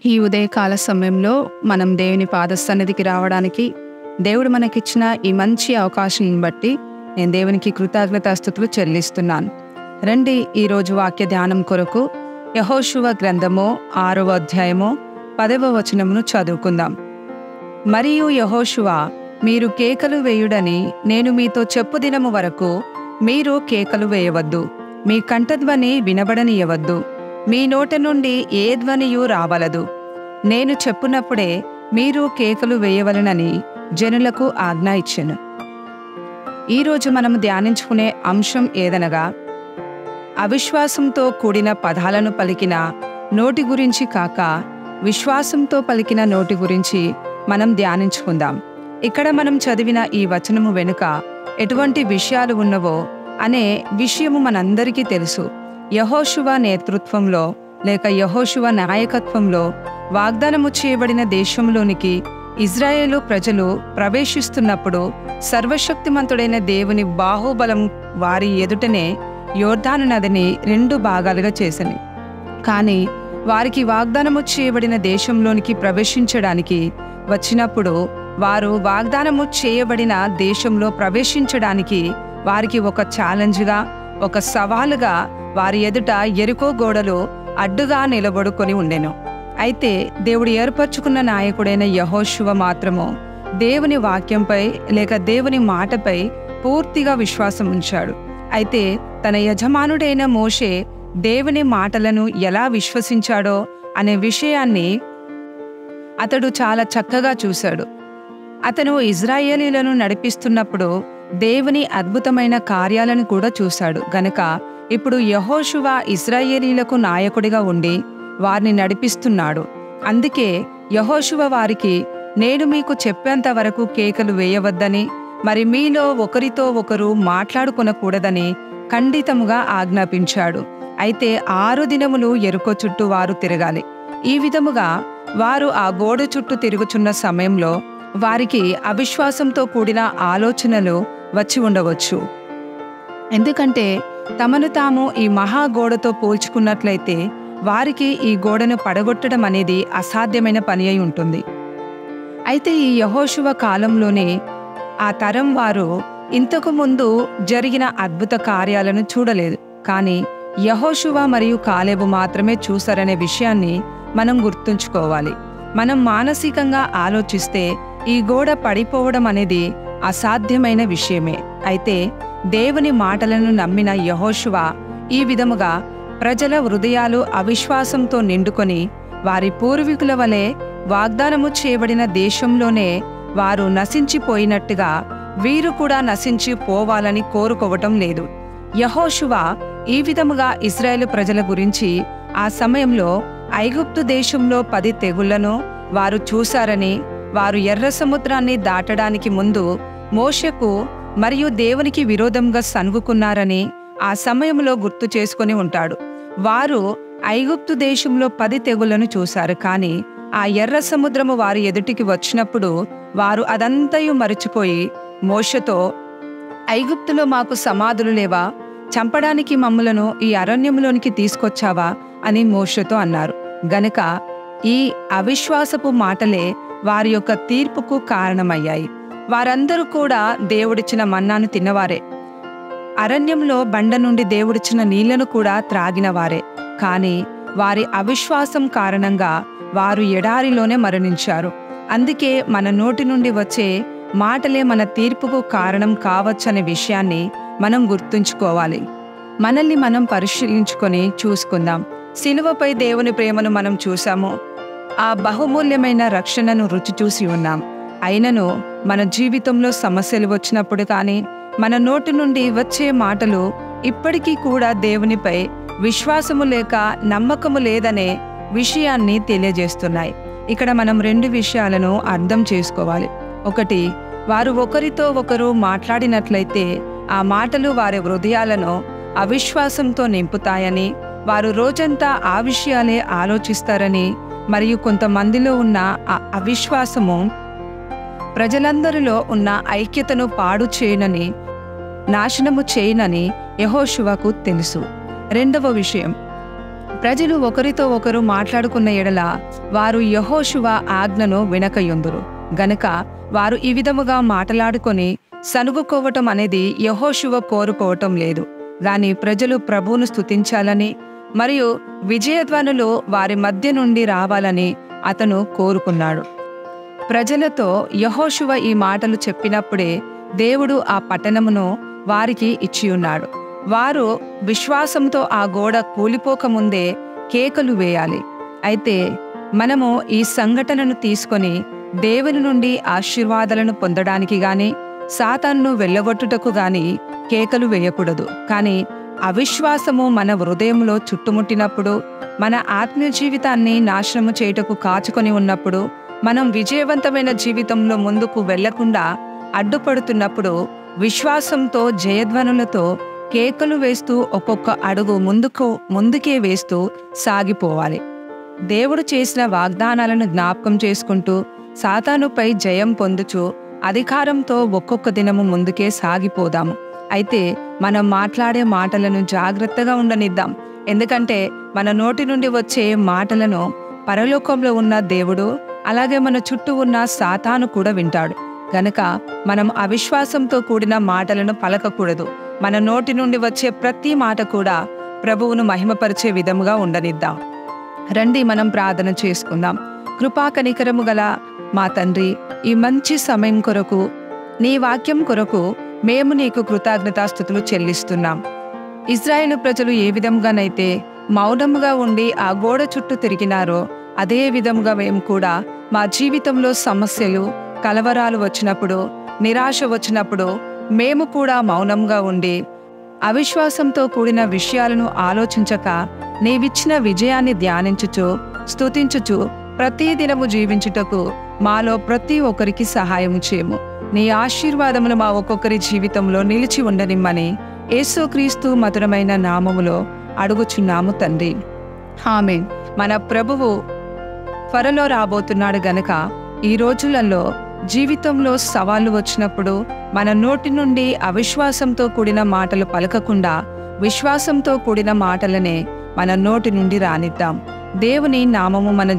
ఈ ఉదయకాల సమయంలో మనం దేవుని పాదసన్నిధికి రావడానికి దేవుడు మనకిచ్చిన ఈ మంచి అవకాశం బట్టి నేను దేవునికి కృతజ్ఞతాస్తుతులు చెల్లిస్తున్నాను. రండి, ఈరోజు వాక్య ధ్యానం కొరకు యెహోషువ గ్రంథము 6వ అధ్యాయము 10వ వచనమును చదువుకుందాం. మరియు యెహోషువ, మీరు కేకలు వేయుడని నేను మీతో చెప్పు దినము వరకు మీరు కేకలు వేయవద్దు, మీ కంఠధ్వని వినబడనీయవద్దు, మీ నోట నుండి ఏ ధ్వనియు రావలదు. నేను చెప్పునప్పుడే మీరు కేకలు వేయవలనని జనులకు ఆజ్ఞ ఇచ్చెను. ఈరోజు మనము ధ్యానించుకునే అంశం ఏదనగా, అవిశ్వాసంతో కూడిన పదాలను పలికిన నోటి గురించి కాక విశ్వాసంతో పలికిన నోటి గురించి మనం ధ్యానించుకుందాం. ఇక్కడ మనం చదివిన ఈ వచనము వెనుక ఎటువంటి విషయాలు ఉన్నవో అనే విషయము మనందరికీ తెలుసు. యెహోషువ నేతృత్వంలో లేక యెహోషువ నాయకత్వంలో వాగ్దానము చేయబడిన దేశంలోనికి ఇజ్రాయేలు ప్రజలు ప్రవేశిస్తున్నప్పుడు సర్వశక్తిమంతుడైన దేవుని బాహుబలం వారి ఎదుటనే యోర్దాను నదిని 2 భాగాలుగా చేసింది. కానీ వారికి వాగ్దానము చేయబడిన దేశంలోనికి ప్రవేశించడానికి వచ్చినప్పుడు వారు వాగ్దానము చేయబడిన దేశంలో ప్రవేశించడానికి వారికి ఒక ఛాలెంజ్గా, ఒక సవాలుగా వారి ఎదుట యెరికో గోడలు అడ్డుగా నిలబడుకొని ఉండెను. అయితే దేవుడు ఏర్పరచుకున్న నాయకుడైన యెహోషువ మాత్రము దేవుని వాక్యంపై లేక దేవుని మాటపై పూర్తిగా విశ్వాసం ఉంచాడు. అయితే తన యజమానుడైన మోషే దేవుని మాటలను ఎలా విశ్వసించాడో అనే విషయాన్ని అతడు చాలా చక్కగా చూశాడు. అతను ఇజ్రాయేలీలను నడిపిస్తున్నప్పుడు దేవుని అద్భుతమైన కార్యాలను కూడా చూశాడు గనక ఇప్పుడు యెహోషువ ఇశ్రాయేలీలకు నాయకుడిగా ఉండి వారిని నడిపిస్తున్నాడు. అందుకే యెహోషువ వారికి, నేను మీకు చెప్పేంత వరకు కేకలు వేయవద్దని, మరి మీలో ఒకరితో ఒకరు మాట్లాడుకొనకూడదని ఖండితముగా ఆజ్ఞాపించాడు. అయితే 6 దినములు యెరికో చుట్టూ వారు తిరగాలి. ఈ విధముగా వారు ఆ గోడ చుట్టూ తిరుగుచున్న సమయంలో వారికి అవిశ్వాసంతో కూడిన ఆలోచనలు వచ్చి ఉండవచ్చు. ఎందుకంటే తమను తాము ఈ మహాగోడతో పోల్చుకున్నట్లయితే వారికి ఈ గోడను పడగొట్టడం అనేది అసాధ్యమైన పని అయి ఉంటుంది. అయితే ఈ యెహోషువ కాలంలోనే ఆ తరం వారు ఇంతకు ముందు జరిగిన అద్భుత కార్యాలను చూడలేదు. కానీ యెహోషువ మరియు కాలేబు మాత్రమే చూశారనే విషయాన్ని మనం గుర్తుంచుకోవాలి. మనం మానసికంగా ఆలోచిస్తే ఈ గోడ పడిపోవడం అనేది అసాధ్యమైన విషయమే. అయితే దేవుని మాటలను నమ్మిన యెహోషువ ఈ విధముగా ప్రజల హృదయాలు అవిశ్వాసంతో నిండుకొని వారి పూర్వీకుల వలె వాగ్దానము చేయబడిన దేశంలోనే వారు నశించిపోయినట్టుగా వీరు కూడా నశించి పోవాలని కోరుకోవటం లేదు. యెహోషువ ఈ విధముగా ఇశ్రాయేలు ప్రజల గురించి ఆ సమయంలో ఐగుప్తు దేశంలో 10 తెగుళ్లను వారు చూశారని, వారు ఎర్ర సముద్రాన్ని దాటడానికి ముందు మోషేకు మరియు దేవునికి విరోధంగా సనుగుకున్నారని ఆ సమయంలో గుర్తు చేసుకొని ఉంటాడు. వారు ఐగుప్తు దేశంలో 10 తెగుళ్లను చూశారు. కానీ ఆ ఎర్ర సముద్రము వారి ఎదుటికి వచ్చినప్పుడు వారు అదంతయు మరిచిపోయి మోషేతో, ఐగుప్తులో మాకు సమాధులు లేవా? చంపడానికి మమ్ములను ఈ అరణ్యంలోనికి తీసుకొచ్చావా అని మోషేతో అన్నారు. గనుక ఈ అవిశ్వాసపు మాటలే వారి యొక్క తీర్పుకు కారణమయ్యాయి. వారందరూ కూడా దేవుడిచ్చిన మన్నాను తిన్నవారే, అరణ్యంలో బండ నుండి దేవుడిచ్చిన నీళ్లను కూడా త్రాగినవారే. కానీ వారి అవిశ్వాసం కారణంగా వారు ఎడారిలోనే మరణించారు. అందుకే మన నోటి నుండి వచ్చే మాటలే మన తీర్పుకు కారణం కావచ్చనే విషయాన్ని మనం గుర్తుంచుకోవాలి. మనల్ని మనం పరిశీలించుకొని చూసుకుందాం. సిలువపై దేవుని ప్రేమను మనం చూసాము. ఆ బహుమూల్యమైన రక్షణను రుచి చూసి ఉన్నాం. అయినను మన జీవితంలో సమస్యలు వచ్చినప్పుడు కానీ మన నోటి నుండి వచ్చే మాటలు ఇప్పటికీ కూడా దేవునిపై విశ్వాసము లేక నమ్మకము లేదనే విషయాన్ని తెలియజేస్తున్నాయి. ఇక్కడ మనం 2 విషయాలను అర్థం చేసుకోవాలి. ఒకటి, వారు ఒకరితో ఒకరు మాట్లాడినట్లయితే ఆ మాటలు వారి హృదయాలను అవిశ్వాసంతో నింపుతాయని, వారు రోజంతా ఆ విషయాలే ఆలోచిస్తారని, మరియు కొంతమందిలో ఉన్న ఆ అవిశ్వాసము ప్రజలందరిలో ఉన్న ఐక్యతను పాడు చేయనని, నాశనము చేయనని యెహోషువకు తెలుసు. 2వ విషయం, ప్రజలు ఒకరితో ఒకరు మాట్లాడుకున్న ఎడల వారు యెహోషువ ఆజ్ఞను వినకయుందురు గనుక వారు ఈ విధముగా మాటలాడుకొని సనుగుకోవటం అనేది యెహోషువ కోరుకోవటం లేదు. గాని ప్రజలు ప్రభువును స్తుతించాలని మరియు విజయధ్వనులు వారి మధ్య నుండి రావాలని అతను కోరుకున్నాడు. ప్రజలతో యెహోషువ ఈ మాటలు చెప్పినప్పుడే దేవుడు ఆ పట్టణమును వారికి ఇచ్చియున్నాడు. వారు విశ్వాసంతో ఆ గోడ కూలిపోకముందే కేకలు వేయాలి. అయితే మనము ఈ సంఘటనను తీసుకొని దేవుని నుండి ఆశీర్వాదాలను పొందడానికి గాని సాతానును వెళ్ళగొట్టుటకు గాని కేకలు వేయకూడదు. కానీ అవిశ్వాసము మన హృదయంలో చుట్టుముట్టినప్పుడు, మన ఆత్మీయ జీవితాన్ని నాశనము చేయుటకు కాచుకొని ఉన్నప్పుడు, మనం విజయవంతమైన జీవితంలో ముందుకు వెళ్లకుండా అడ్డుపడుతున్నప్పుడు విశ్వాసంతో జయధ్వనులతో కేకలు వేస్తూ ఒక్కొక్క అడుగు ముందుకే వేస్తూ సాగిపోవాలి. దేవుడు చేసిన వాగ్దానాలను జ్ఞాపకం చేసుకుంటూ సాతానుపై జయం పొందుచు అధికారంతో ఒక్కొక్క దినము ముందుకే సాగిపోదాము. అయితే మనం మాట్లాడే మాటలను జాగ్రత్తగా ఉండనిద్దాం. ఎందుకంటే మన నోటి నుండి వచ్చే మాటలను పరలోకంలో ఉన్న దేవుడు అలాగే మన చుట్టూ ఉన్న సాతాను కూడా వింటాడు. గనక మనం అవిశ్వాసంతో కూడిన మాటలను పలకకూడదు. మన నోటి నుండి వచ్చే ప్రతి మాట కూడా ప్రభువును మహిమపరిచే విధముగా ఉండనిద్దాం. రండి మనం ప్రార్థన చేసుకుందాం. కృపా కనికరము గల మా తండ్రి, ఈ మంచి సమయం కొరకు, నీ వాక్యం కొరకు మేము నీకు కృతజ్ఞతాస్తుతులు చెల్లిస్తున్నాం. ఇజ్రాయేలు ప్రజలు ఏ విధంగానైతే మౌనముగా ఉండి ఆ గోడ చుట్టూ తిరిగినారో అదే విధముగా మేము కూడా మా జీవితంలో సమస్యలు, కలవరాలు వచ్చినప్పుడు, నిరాశ వచ్చినప్పుడు మేము కూడా మౌనంగా ఉండి అవిశ్వాసంతో కూడిన విషయాలను ఆలోచించక నీవిచ్చిన విజయాన్ని ధ్యానించుచు స్తుతించుచు ప్రతి దినము జీవించుటకు మాలో ప్రతి ఒక్కరికి సహాయము చేయము. నీ ఆశీర్వాదములు మా ఒక్కొక్కరి జీవితంలో నిలిచి ఉండనిమ్మని యేసుక్రీస్తు మధురమైన నామములో అడుగుచున్నాము తండ్రి. ఆమేన్. మన ప్రభువు త్వరలో రాబోతున్నాడు గనక ఈ రోజులలో జీవితంలో సవాళ్లు వచ్చినప్పుడు మన నోటి నుండి అవిశ్వాసంతో కూడిన మాటలు పలకకుండా విశ్వాసంతో కూడిన మాటలనే మన నోటి నుండి రానిద్దాం. దేవుని నామము మన